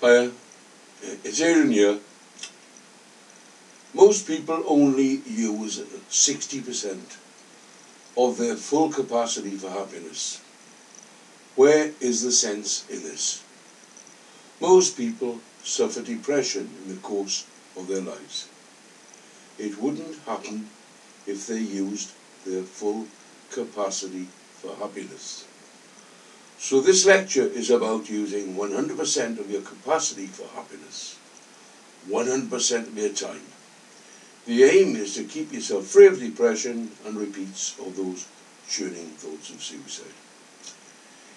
Hiya, it's Aaron here. Most people only use 60% of their full capacity for happiness. Where is the sense in this? Most people suffer depression in the course of their lives. It wouldn't happen if they used their full capacity for happiness. So this lecture is about using 100% of your capacity for happiness, 100% of your time. The aim is to keep yourself free of depression and repeats of those churning thoughts of suicide.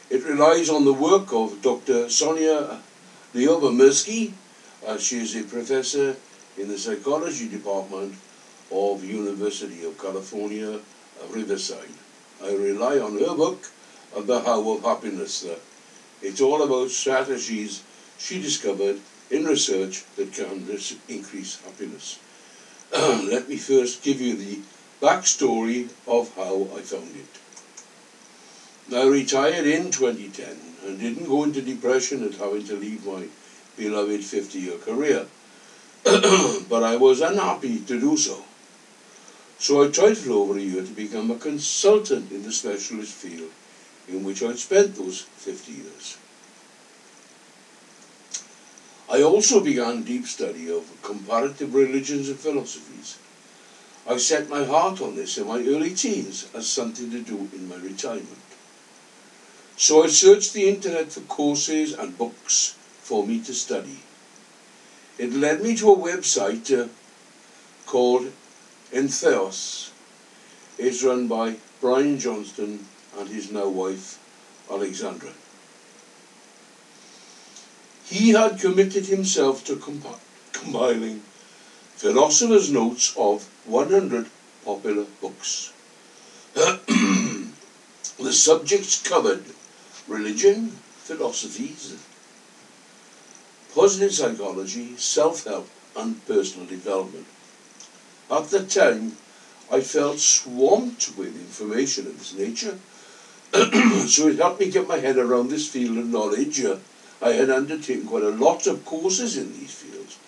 It relies on the work of Dr. Sonia Lyubomirsky. She is a professor in the psychology department of University of California, Riverside. I rely on her book, The How of Happiness. It's all about strategies she discovered in research that can increase happiness. Let me first give you the backstory of how I found it. I retired in 2010 and didn't go into depression at having to leave my beloved 50-year career, but I was unhappy to do so. So I tried for over a year to become a consultant in the specialist field in which I'd spent those 50 years. I also began deep study of comparative religions and philosophies. I set my heart on this in my early teens as something to do in my retirement. So I searched the internet for courses and books for me to study. It led me to a website called Entheos. It's run by Brian Johnston and his now wife, Alexandra. He had committed himself to compiling philosopher's notes of 100 popular books. The subjects covered religion, philosophies, positive psychology, self-help, and personal development. At the time, I felt swamped with information of this nature, so it helped me get my head around this field of knowledge. I had undertaken quite a lot of courses in these fields.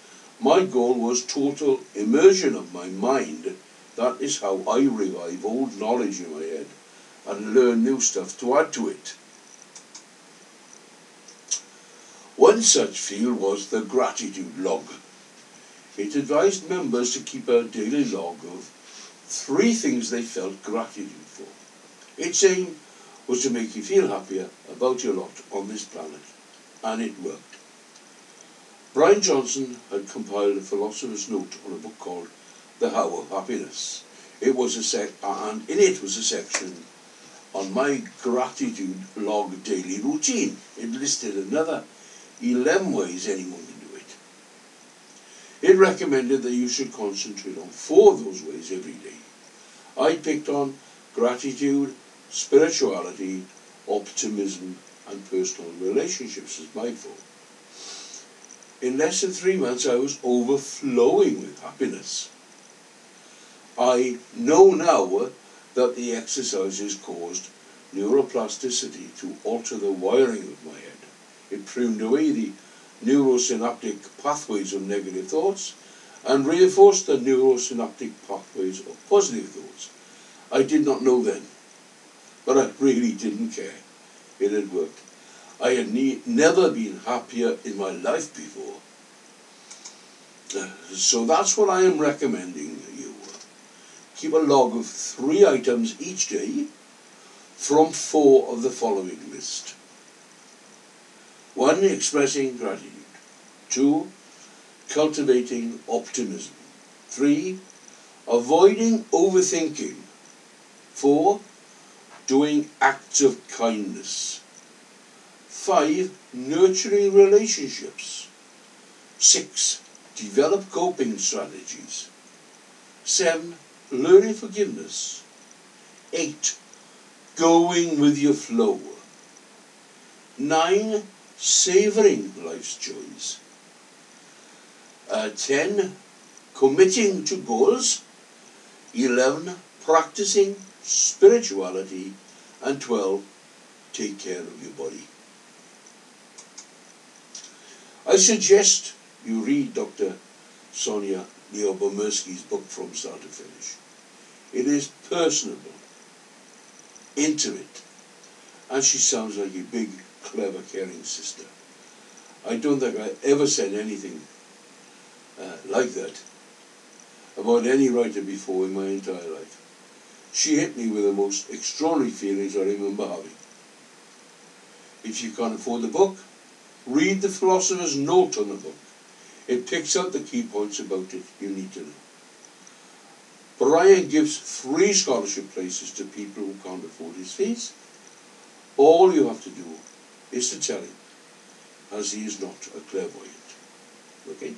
My goal was total immersion of my mind. That is how I revive old knowledge in my head and learn new stuff to add to it. One such field was the gratitude log. It advised members to keep a daily log of 3 things they felt gratitude for. Its aim was to make you feel happier about your lot on this planet, and it worked. Brian Johnson had compiled a philosopher's note on a book called The How of Happiness. It was and in it was a section on my gratitude log daily routine. It listed another 11 ways anyone can do it. It recommended that you should concentrate on 4 of those ways every day. I picked on gratitude, spirituality, optimism, and personal relationships as my 4. In less than 3 months, I was overflowing with happiness. I know now that the exercises caused neuroplasticity to alter the wiring of my head. It pruned away the neurosynaptic pathways of negative thoughts and reinforced the neurosynaptic pathways of positive thoughts. I did not know then, but I really didn't care. It had worked. I had never been happier in my life before. So that's what I am recommending you. Keep a log of 3 items each day from 4 of the following list. 1. Expressing gratitude. 2. Cultivating optimism. 3. Avoiding overthinking. 4. Doing acts of kindness. 5. Nurturing relationships. 6. Develop coping strategies. 7. Learning forgiveness. 8. Going with your flow. 9. Savouring life's joys. 10. Committing to goals. 11. Practicing spirituality. And 12. Take care of your body. I suggest you read Dr. Sonia Lyubomirsky's book from start to finish. It is personable, intimate, and she sounds like a big, clever, caring sister. I don't think I ever said anything like that about any writer before in my entire life. She hit me with the most extraordinary feelings I remember having. If you can't afford the book, read the philosopher's note on the book. It picks out the key points about it you need to know. Brian gives free scholarship places to people who can't afford his fees. All you have to do is to tell him, as he is not a clairvoyant. Okay?